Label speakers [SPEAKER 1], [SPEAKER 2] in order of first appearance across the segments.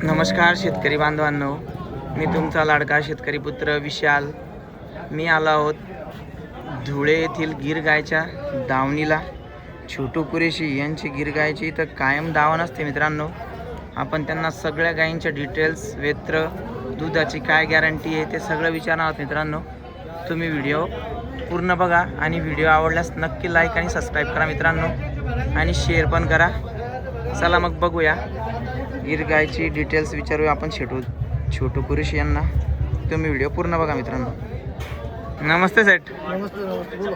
[SPEAKER 1] नमस्कार शेतकरी बांधवांनो, मी तुमचा लाडका शेतकरी पुत्र विशाल. मी आलो आहोत धुळे येथील गिर गायच्या दावणीला. छोटू कुरेशी यांची गिर गायची तर कायम दावा नसते मित्रांनो. आपण त्यांना सगळ्या गायींच्या डिटेल्स, वेत्र, दुधाची काय गॅरंटी आहे ते सगळं विचारणार आहोत मित्रांनो. तुम्ही व्हिडिओ पूर्ण बघा आणि व्हिडिओ आवडल्यास नक्की लाईक आणि सबस्क्राईब करा मित्रांनो, आणि शेअर पण करा. चला मग बघूया गिर गायची डिटेल्स विचारूया आपण छोटू कुरेशी यांना. तुम्ही व्हिडिओ पूर्ण बघा मित्रांनो. नमस्ते सेठ.
[SPEAKER 2] नमस्ते नमस्ते, बोलो।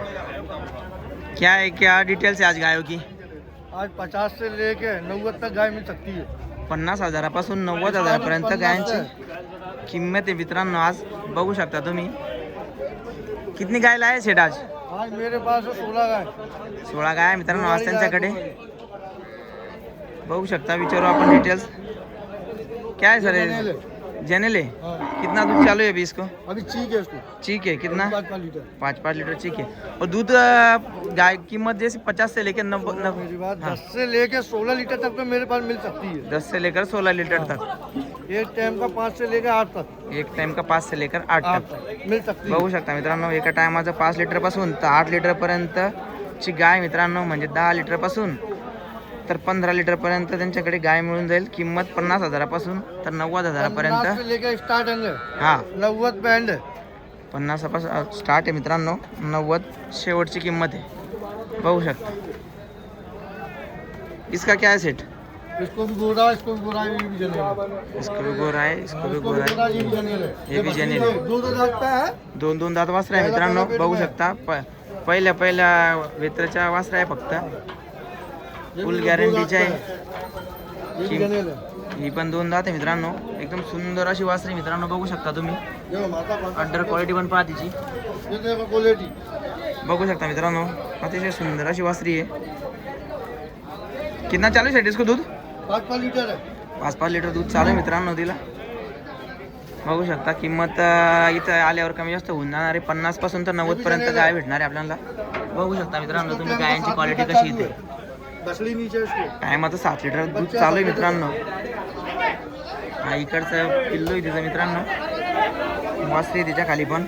[SPEAKER 1] क्या है, क्या डिटेल्स है आज गायों की?
[SPEAKER 2] आज 50 से लेके 90 तक गाय मिल सकती है।
[SPEAKER 1] 50,000पासून 90,000पर्यंत गायांची किंमत आहे मित्रांनो. आज बघू शकता तुम्ही. कितनी गाय लाए सेठ आज?
[SPEAKER 2] आज मेरे पास 16 गाय।
[SPEAKER 1] 16 गाय मित्रांनो आज त्यांच्याकडे. बघू शकता, विचारू आपण डिटेल्स. क्या है सर? जेनेले.
[SPEAKER 2] हाँ।
[SPEAKER 1] कितना दूध चालू है अभी इसको?
[SPEAKER 2] अभी चीक है उसको,
[SPEAKER 1] ठीक है. कितना?
[SPEAKER 2] 5 लीटर।
[SPEAKER 1] 5 लीटर ठीक है. और दूध गाय कीमत जैसे 50 से लेकर 90,
[SPEAKER 2] मेरी बात,
[SPEAKER 1] हाँ।
[SPEAKER 2] 10 से लेके 16 लीटर तक तो मेरे पास मिल सकती है।
[SPEAKER 1] 10 से लेकर 16 लीटर तक.
[SPEAKER 2] एक टाइम का 5 से लेकर 8 तक।
[SPEAKER 1] एक टाइम का 5 से लेकर 8 तक
[SPEAKER 2] मिल सकती है।
[SPEAKER 1] बघू शकता मित्रांनो. एका टायमाचं 5 लिटरपासून तर 8 लिटरपर्यंतची गाय मित्रांनो. म्हणजे 10 लिटरपासून तर 15 लिटरपर्यंत त्यांच्याकडे गाय मिळून जाईल. किंमत 50,000पासून तर 90,000पर्यंत.
[SPEAKER 2] 50 से लेकर स्टार्टिंग है,
[SPEAKER 1] हा,
[SPEAKER 2] 90 पे एंड है।
[SPEAKER 1] 50पासून स्टार्ट आहे मित्रांनो. 90 शेवटची किंमत आहे. बघू शकता. इसका क्या है सेट?
[SPEAKER 2] इसको भी गोरा, इसको भी गोरा, ये भी जनेल है।
[SPEAKER 1] इसको भी गोरा आहे, इसको भी
[SPEAKER 2] इसको
[SPEAKER 1] गोरा
[SPEAKER 2] भी गोरा,
[SPEAKER 1] आहे.
[SPEAKER 2] ये भी जनेल है।
[SPEAKER 1] ये भी जनेल है.
[SPEAKER 2] दो दांत का है।
[SPEAKER 1] दोन दात वासरा आहे मित्रांनो. बघू शकता. पहिल्या वेत्राच्या वासरा आहे फक्त. फुल गॅरंटीचे आहे.
[SPEAKER 2] ये भी जनेल है।
[SPEAKER 1] ही पण 2 दात आहे मित्रांनो. एकदम सुंदर अशी वासरी मित्रांनो. बघू शकता तुम्ही.
[SPEAKER 2] देखो माता पाता,
[SPEAKER 1] अंडर क्वालिटी पण पहा तिची.
[SPEAKER 2] ये देखो क्वालिटी।
[SPEAKER 1] बघू शकता मित्रांनो. अतिशय सुंदर अशी वासरी आहे. कितना चालू आहे इसको दूध?
[SPEAKER 2] 5 लीटर है।
[SPEAKER 1] 5 लिटर दूध चालू आहे मित्रांनो तिला. बघू शकता. किंमत इथं आल्यावर कमी जास्त होऊन जाणार आहे. 50पासून तर 90पर्यंत गाय भेटणार आहे आपल्याला. बघू शकता मित्रांनो तुम्ही गायांची क्वालिटी कशी येते.
[SPEAKER 2] बछड़ी नीचे इसको।
[SPEAKER 1] टायमाचं 7 लिटर दूध चालू आहे मित्रांनो. हा इकडचं पिल्लू आहे तिचं मित्रांनो. वासरी तिच्या खाली पण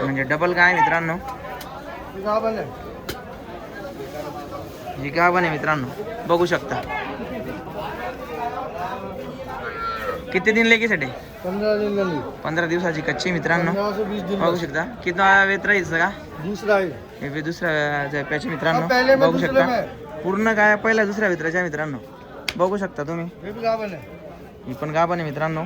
[SPEAKER 1] म्हणजे डबल गाय मित्रांनो.
[SPEAKER 2] गाभण है।
[SPEAKER 1] ही गाभण आहे मित्रांनो. बघू शकता. किती दिन लेगी साठी?
[SPEAKER 2] 15 दिन लगी।
[SPEAKER 1] 15 दिवसाची कच्ची मित्रांनो.
[SPEAKER 2] 15 से 20 दिन
[SPEAKER 1] बघू
[SPEAKER 2] लगी।
[SPEAKER 1] शकता. किती वेत राहील का?
[SPEAKER 2] दूसरा है।
[SPEAKER 1] हे बी दुसऱ्या जप्याचे मित्रांनो.
[SPEAKER 2] पहिले में
[SPEAKER 1] बघू
[SPEAKER 2] दूसरे
[SPEAKER 1] शकता.
[SPEAKER 2] में।
[SPEAKER 1] पूर्ण गाय पहिल्या दुसऱ्या वित्राच्या मित्रांनो. बघू शकता तुम्ही.
[SPEAKER 2] ये भी गाभण है।
[SPEAKER 1] ही पण गाभण आहे मित्रांनो.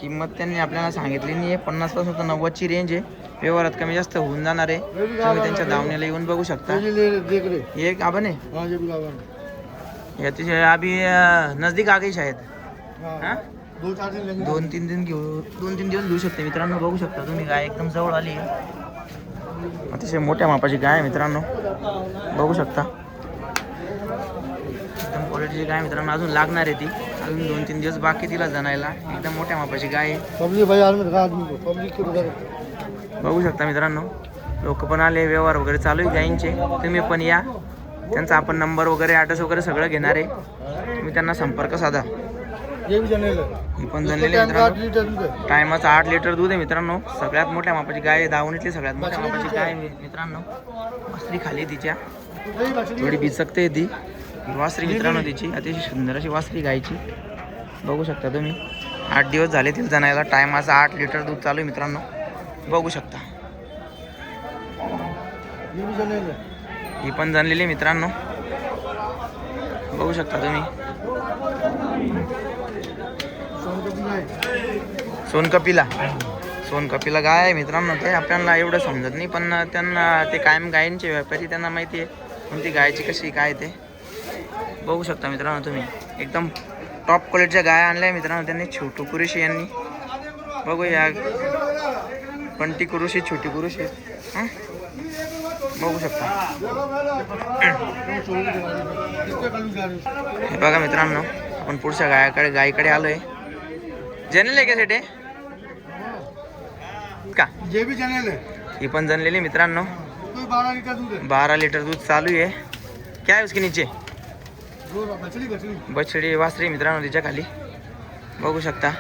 [SPEAKER 1] किंमत त्यांनी आपल्याला सांगितली नाही आहे. 50पासून तर 90ची रेंज आहे. व्यवहारात कमी जास्त होऊन जाणार आहे. तुम्ही त्यांच्या दावणीला येऊन बघू शकता.
[SPEAKER 2] ये ले देख रहे।
[SPEAKER 1] हे गाभण आहे.
[SPEAKER 2] हाँ, ये भी गाभण है।
[SPEAKER 1] हे अतिशय अभी नजदीक आ गई शायद.
[SPEAKER 2] हाँ,
[SPEAKER 1] हाँ?
[SPEAKER 2] 2-4 दिन लगे।
[SPEAKER 1] 2-3 दिवस घेऊ शकते मित्रांनो. बघू शकता तुम्ही. गाय एकदम जवळ आली आहे. अतिशय मोठ्या मापाची गाय आहे मित्रांनो. बघू शकता. एकदम क्वालिटीची गाय मित्रांनो. अजून लागणार आहे ती. अजून 2-3 दिवस बाकी तिला जणायला. एकदम मोठ्या मापाची गाय आहे.
[SPEAKER 2] पब्लिक बाजार में दिखा आदमी को, पब्लिक को उधर।
[SPEAKER 1] बघू शकता मित्रांनो. लोक पण आले. व्यवहार वगैरे चालू आहे गायींचे. तुम्ही पण या. त्यांचा आपण नंबर वगैरे, ॲड्रेस वगैरे सगळं घेणार आहे. तुम्ही त्यांना संपर्क साधा.
[SPEAKER 2] ये भी जनेल है।
[SPEAKER 1] ही पण
[SPEAKER 2] इसको
[SPEAKER 1] जनलेली
[SPEAKER 2] टाइम का 8
[SPEAKER 1] मित्रांनो.
[SPEAKER 2] लीटर दूध है।
[SPEAKER 1] टायमाचं 8 लिटर दूध आहे मित्रांनो. सगळ्यात मोठ्या मापाची गाय आहे. दावणीतली सगळ्यात मोठ्या मापाची गाय आहे मित्रांनो. वासरी खाली तिच्या
[SPEAKER 2] यही बछड़ी
[SPEAKER 1] थोडी बिचकते ती वासरी मित्रांनो तिची. अतिशय सुंदर अशी वासरी गायची. बघू शकता तुम्ही. 8 दिवस झाले तिला जणायला. टायमाचं 8 लिटर दूध चालू आहे मित्रांनो. बघू शकता.
[SPEAKER 2] ये भी जनेल है।
[SPEAKER 1] ही पण जनलेली मित्रांनो. बघू शकता तुम्ही.
[SPEAKER 2] सोनकपी है।
[SPEAKER 1] सोनकपीला गाय आहे मित्रांनो. ते आपल्याला एवढं समजत नाही, पण त्यांना ते कायम गायींचे व्यापारी, त्यांना माहिती आहे कोणती गायची कशी काय ते. बघू शकता मित्रांनो तुम्ही. एकदम टॉप क्वालिटीच्या गाय आणल्या मित्रांनो त्यांनी. छोटू कुरेशी यांनी. बघूया. पंटी कुरुशी, छोटी कुरुशी. बघू शकता. हे बघा मित्रांनो. आपण पुढच्या गायीकडे आलोय. जनरल आहे का सेटे का?
[SPEAKER 2] ये भी जनेल है।
[SPEAKER 1] ही पण जनलेली मित्रांनो.
[SPEAKER 2] कोई 12 लीटर दूध है।
[SPEAKER 1] 12 लिटर दूध चालू आहे. क्या है उसके नीचे?
[SPEAKER 2] बछड़ी
[SPEAKER 1] बछड़ी वासरी मित्रांनो तिच्या खाली. बघू शकता.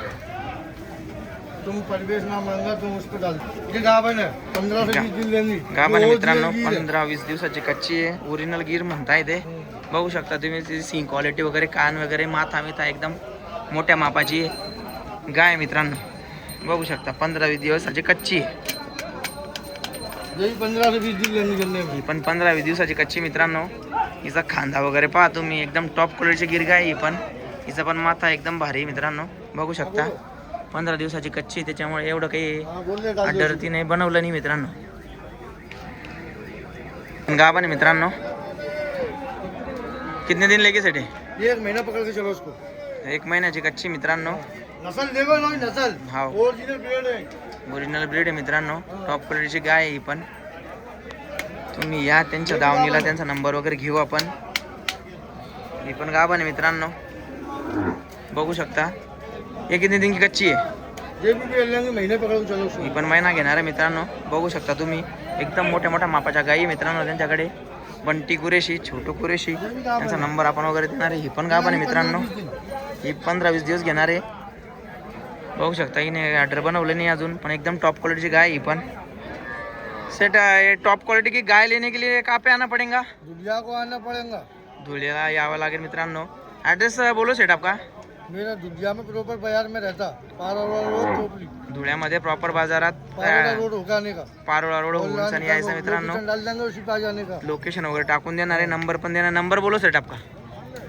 [SPEAKER 2] तुम परिवेश ना मांगा तुम उस पर डाल. ये गाभण आहे 15 से 20 दिन लेनी.
[SPEAKER 1] गाभण आहे मित्रांनो, 15-20 दिवसाची कच्ची आहे. ओरिजिनल गिर म्हणताय ते. बघू शकता तुम्ही ती सिंग क्वालिटी वगैरे, कान वगैरे, माथा मिथा एकदम मोठ्या मापाची गाय मित्रांनो. बघू शकता 15-20 दिवसाची कच्ची आहे.
[SPEAKER 2] यही 15 से 20 दिन लेनी करने
[SPEAKER 1] ही पण 15-20 दिवसाची कच्ची मित्रांनो. हिचा खांदा वगैरे पहा तुम्ही, एकदम टॉप क्वालिटीची गिर गाय ही पण. हिचा पण माथा एकदम भारी मित्रांनो. बघू शकता 15 दिवसाची कच्ची, त्याच्यामुळे एवढं काही अडरती नाही, बनवलं नाही मित्रांनो. गाभण आहे मित्रांनो. कितने दिन लेके सेटे?
[SPEAKER 2] 1 महीना पकड़ के चलो उसको.
[SPEAKER 1] 1 महिन्याची कच्ची मित्रांनो.
[SPEAKER 2] नसल देखो ना, नसल
[SPEAKER 1] हाव
[SPEAKER 2] ओरिजिनल ब्रीड आहे.
[SPEAKER 1] ओरिजिनल ब्रीड आहे मित्रांनो. टॉप क्वालिटीची गाय आहे ही पण. तुम्ही या त्यांच्या दावणीला, त्यांचा नंबर वगैरे घेऊ आपण. ही पण गाभण आहे मित्रांनो. बघू शकता. हे किती दिन की कच्ची आहे?
[SPEAKER 2] जे भी लेंगे महीने पकड़ के चलो उसको.
[SPEAKER 1] ही पण महिना घेणार आहे मित्रांनो. बघू शकता तुम्ही, एकदम मोठ्या मोठ्या मापाच्या गायी मित्रांनो त्यांच्याकडे. बंटी कुरेशी, छोटू कुरेशी, त्यांचा नंबर आपण वगैरे देणार आहे. ही पण गाभण आहे मित्रांनो. ही 15-20 दिवस घेणार आहे. बघू शकता हिने ऑर्डर बनवलं नाही अजून, पण एकदम टॉप क्वालिटीची गाय ही पण. सेट ये टॉप क्वालिटी की गाय लेने के लिए कहाँ पे आना पड़ेगा?
[SPEAKER 2] दुधिया को आना पड़ेगा.
[SPEAKER 1] धुळेला यावं लागेल मित्रांनो. ॲड्रेस बोलो सेट आपका.
[SPEAKER 2] मेरा दुधिया में प्रॉपर बाजार में रहता. पारोड़ा रोड चोपली.
[SPEAKER 1] धुळ्यामध्ये प्रॉपर बाजारात
[SPEAKER 2] पारोड़ा रोड होगाने का.
[SPEAKER 1] पारोळा रोड होऊन यायचं मित्रांनो.
[SPEAKER 2] डाल देंगे उसी पे आ जाने का.
[SPEAKER 1] लोकेशन वगैरे टाकून देणार आहे, नंबर पण देणार. नंबर बोलो सेट आपका.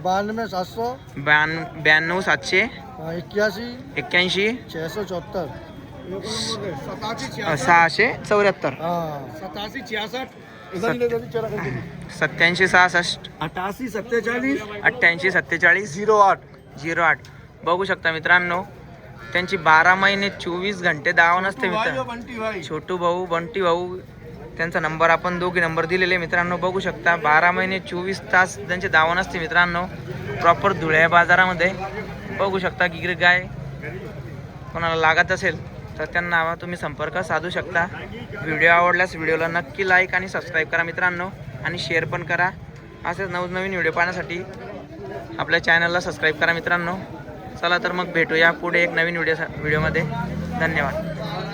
[SPEAKER 2] 92 700
[SPEAKER 1] 92 700
[SPEAKER 2] 81
[SPEAKER 1] 81
[SPEAKER 2] 674.
[SPEAKER 1] 674
[SPEAKER 2] हाँ 87 66. इधर ले जल्दी चला कर.
[SPEAKER 1] 87 66
[SPEAKER 2] 88 47
[SPEAKER 1] 88 47
[SPEAKER 2] 08.
[SPEAKER 1] 08. बघू शकता मित्रांनो, त्यांची 12 महिने 24 घंटे दावा नसते मित्रांनो.
[SPEAKER 2] बंटी भाई.
[SPEAKER 1] छोटू भाऊ, बंटी भाऊ, त्यांचा नंबर आपण दोघे नंबर दिलेले मित्रांनो. बघू शकता 12 महिने 24 तास त्यांचे दावा नसते मित्रांनो. प्रॉपर धुळे बाजारामध्ये. बघू शकता गिर गाय कोणाला लागत असेल तर त्यांना तुम्ही संपर्क साधू शकता. व्हिडिओ आवडल्यास व्हिडिओला नक्की लाईक आणि सबस्क्राईब करा मित्रांनो, आणि शेअर पण करा. असेच नवनवीन व्हिडिओ पाहण्यासाठी आपल्या चॅनलला सबस्क्राईब करा मित्रांनो. चला तर मग भेटूया पुढे एक नवीन व्हिडिओमध्ये. धन्यवाद.